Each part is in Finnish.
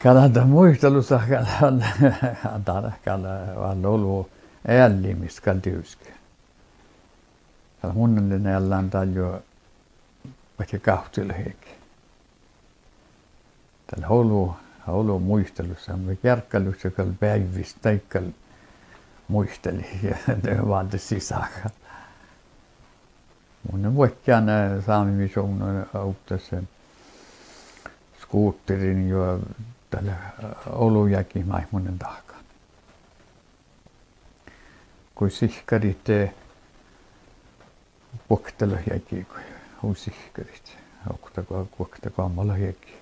Kalanta muistelussa kala ollut ällimistä kaltiuske. Kala munnen älän taljo vaikka kahtsilheekin. Tällä holu muistelussa me kärkkälyssä kal päivistä taikkal muisteli ja vaate sisäkä. Mun vuokkaan saamivisuun auttaa skuutterin jo tällä olujakin maihmonen takan. Kun sihkarit vuoktelohjakin, kun sihkarit, vuoktakaa molohjakin.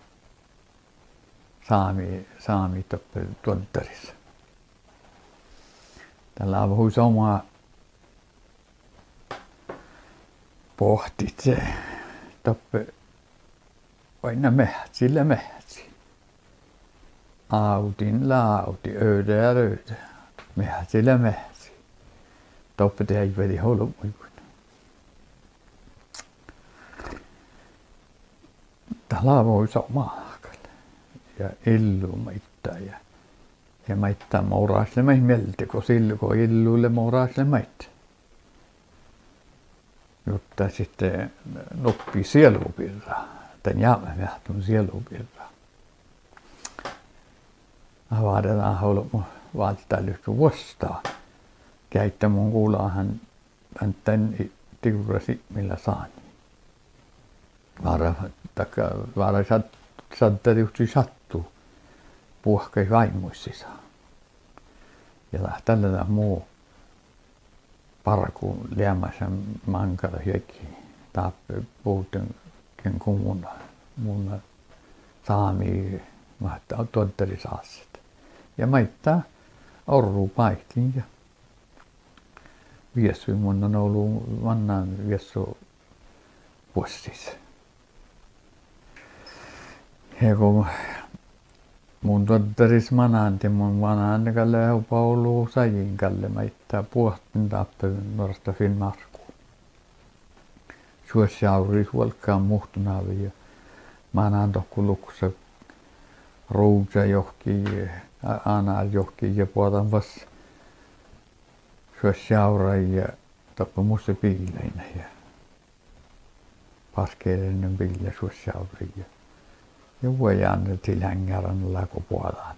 Saami toppe tuottarissa. Tällä on huis omaa pohtit se toppe aina mehtsi. Autin lauti, öydä ja röydä. Mehtsi. Toppe tehdä veli holmuikun. Tällä on huis omaa. Ja illu maittaa ja maittaa mouraasle mait mieltä, kun illuille mouraasle maittaa. Jotta sitten noppii sielupirraa, tän jäämä vähtun sielupirraa. Avaadetaan haluamme vaattaa lyhty vuostaa. Käyttä mun kuulaahan tän tiurasi millä saani. Vaara saattaa yhtä sattuu. Puhkai vaimuississa. Ja tällä muu parku liämässä mankala hyökki. Tappe puhuten mun saami mahtaa tuottarisaaset. Ja maittaa orru paikkiin ja viessu mun on ollut vannaan viessu vuosissa. Ja kun mun tuottaris mananti mun vanaan kalle Paulu sajin kalle maittaa puhtin tappelun norsta Finnmarku. Suosjauris volkaan muhtunavi ja manaan tohku luksa ruuja johki aanal johki ja puotan vas suosjaurai ja tappa musta piileinä ja paskeellinen piilä suosjaurai ja voidaan till hängaren läko puolaan.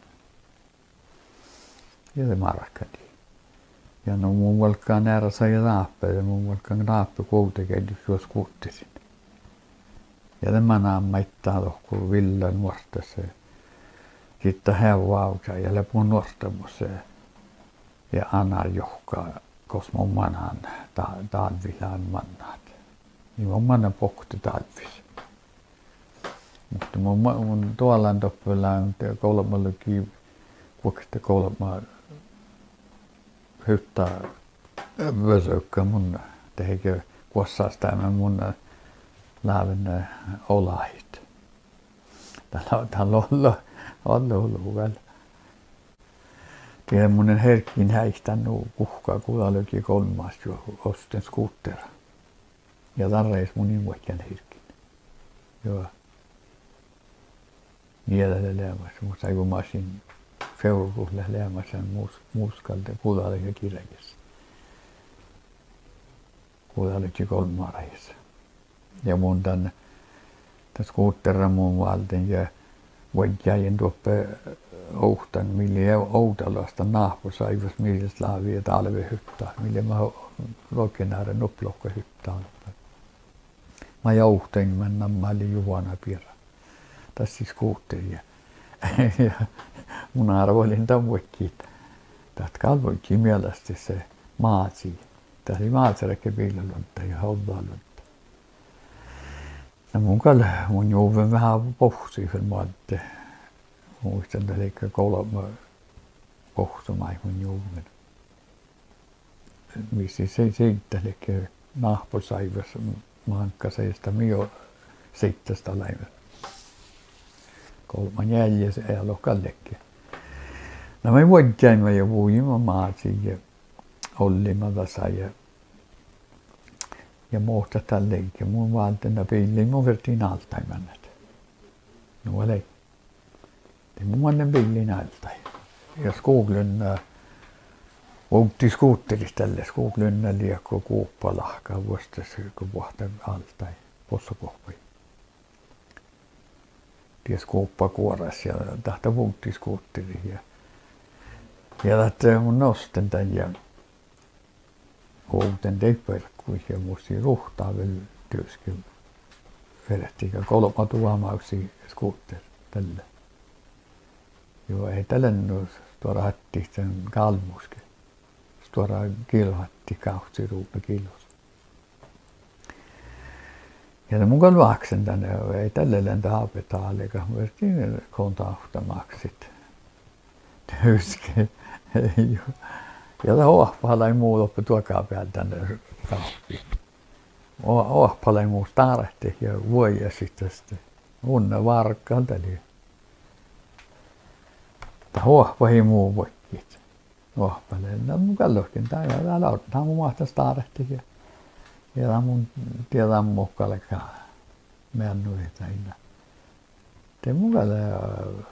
Ja se markkadi. Ja no mun volkaan nära sai raappe ja mun volkaan raappe kuitenkin suos kuuttisin. Ja tämän maittaa tohku Villan nuorta se. Sitten hevauta ja lepun nuortamus ja anar johkaa kos mun manaan talvilaan mannaat. Niin mun mannan pohti talvis. Mutta mun tuollaan toppellaan kolmallakin vuokasta kolmaa hyttää vösökkä mun tehikö kuossaas tämän mun läävän olahit. Täällä on ollut vielä. Tiedän mun herkkiin häistänyt kuhkaa kuulalökin kolmas jo osten skuuttera. Ja tarreis mun invoikään herkkiin. Joo. Mielellä läämässä, mutta aivan masin feurukulle läämässä muskalta kuulalökin ja kirjakissa. Kuulalökin kolmareissa. Ja mun tän skuuttera mun valten ja voidjain tuoppe ouhtan, millä outalasta nahpo saivas milles laavia talvehyttää, millä mä lokenäärä noplohko hyttää. Mä jouhtain, mä olin juhana pirra. Tässä siis skuutteri ja mun arvoilin tämän vuokkiin. Tästä kalvoikin mielestäni se maatsi. Tässä oli maatseräkkä piilolunta ja haudalunta. No mun juuven vähän pohsi sen maatte. Muistan, että eikä kolme pohtumai mun juuven. Missä se seitteli, nahpo saivas mankkaseista mio seittästä läivä. Kolman jäljessä ei ole kallekin. No me voidjaimme ja vuimme maatsi ja ollimme tässä ja muuta tällekin. Mun valtena peiliin mun vertiin altaimannat. No oli. Munnen pillin alta. Ja skoglunna outti skuutterista tälle skoglunna liekko kuuppalahkaa vuostas kun vuohtan alta possokohpai. Ties kuuppa kuoras ja tahta outti skuutteri ja tahta mun nosten tän ja outen teipperkkuis ja musti ruhtaa vielä työsken vedettiin 3 tuomauksi skuutteri tälle. Joo, ei tälle tuoda hatti sen kalmuske. Tuoda kilhatti kautsi ruupe kilos. Ja mun kan vaksen tänne, ei tälle lentä apetaalika. Mä vertiin kontauhtamaksit. Töyske. Ja tämä ohpala ei muu loppu tuokaa päällä tänne kaappiin. Ohpala ei muu starehti ja vuoja sitten. Unne varkkaan tälle. Ohpa ei muu voikkiit. Ohpaleen. No mun kallohkin. Tää mun mahtaa starehti. Ja tää mun tiedän mukkalekaan. Mennuita inna. Te mun kallohkin.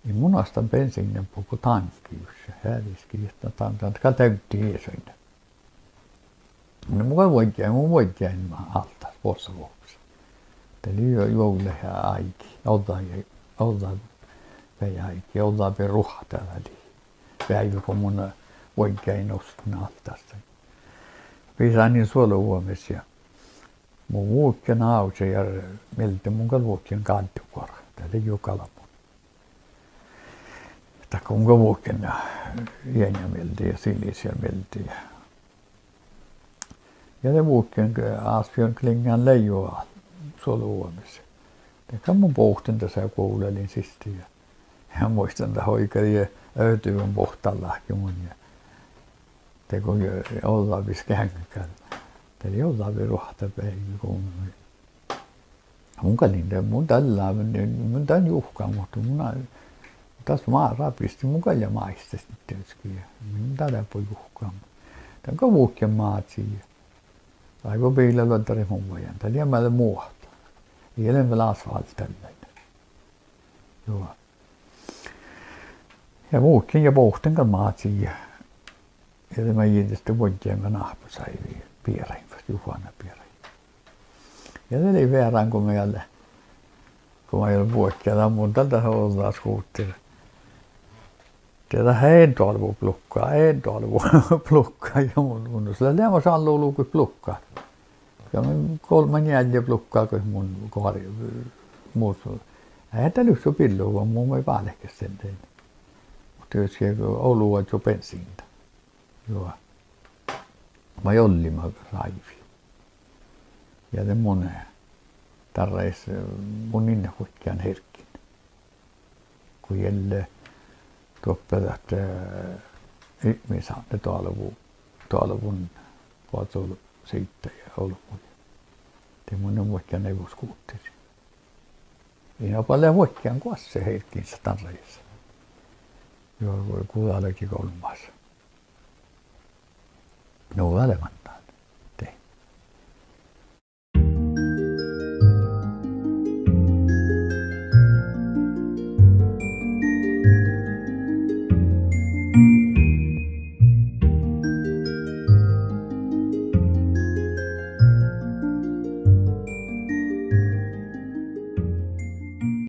I munasta bensiinen puku tankkius ja häviski, että tantantka täytti iesoina. Mun voitjain alta possavuoksi. Teli joule ja aiki. Oltaan päivä aiki. Oltaan päivä ruhta väliin. Päivä kun mun voitjain nostin altasta. Pisään niin suoluhuomis ja mun vuokkien ausi ja mieltä mun vuokkien kantukor. Täällä jokala. Tack om går boken gängameldi ja silisiä meldi. Ja det boken Asbjörn Klingan leijoa soluomissa. Det kan mun pohtin tässä kuulelin sisti ja muistan että hoikari ja öytyvän pohtallakin mun ja teko ollaan viskäänkään. Teli ollaan ruhta päivä kun mun kalin mun tällä mun tän juhkaa mutta mun tässä maa rapisti mukaan ja maista sitten ja minun tällä voi juhkaa. Tämän kun vuokkien maat siihen. Aivan piilellä on tari mun vajan. Tämä liemmällä muuta. Ei ole vielä asfaltti tällainen. Joo. Ja vuokkien ja pohten kan maat siihen. Ja tämä jiitistä vuokkien kan ahpa sai piirain. Juhana piirain. Ja tämä oli verran kun meillä. Kun mä ei ole vuokkia. Tämä mun tältä ollaan skuuttilla. Tätä en talvu plukkaa ja mun sillä lämmö sallu luku plukkaa. Ja mun 3 jäljä plukkaa kun mun kohari muut. Äitä lyssy pillu vaan mun ei päällekin sen tein. Mutta jos Oulu on jo bensiintä. Joo. Mä jolli mä raivi. Ja te mun tarreis mun innehuikkian herkkin. Kun jälleen tuoppelät ihmisahde talvun vaatsul siitä ja olmuja. Te mun on vaikka neuvoskuutteri. Ei ole paljon vaikkaan kuasse heikkinsä tarreissa. Joo, voi kuuleekin kolmas. No olevantaan.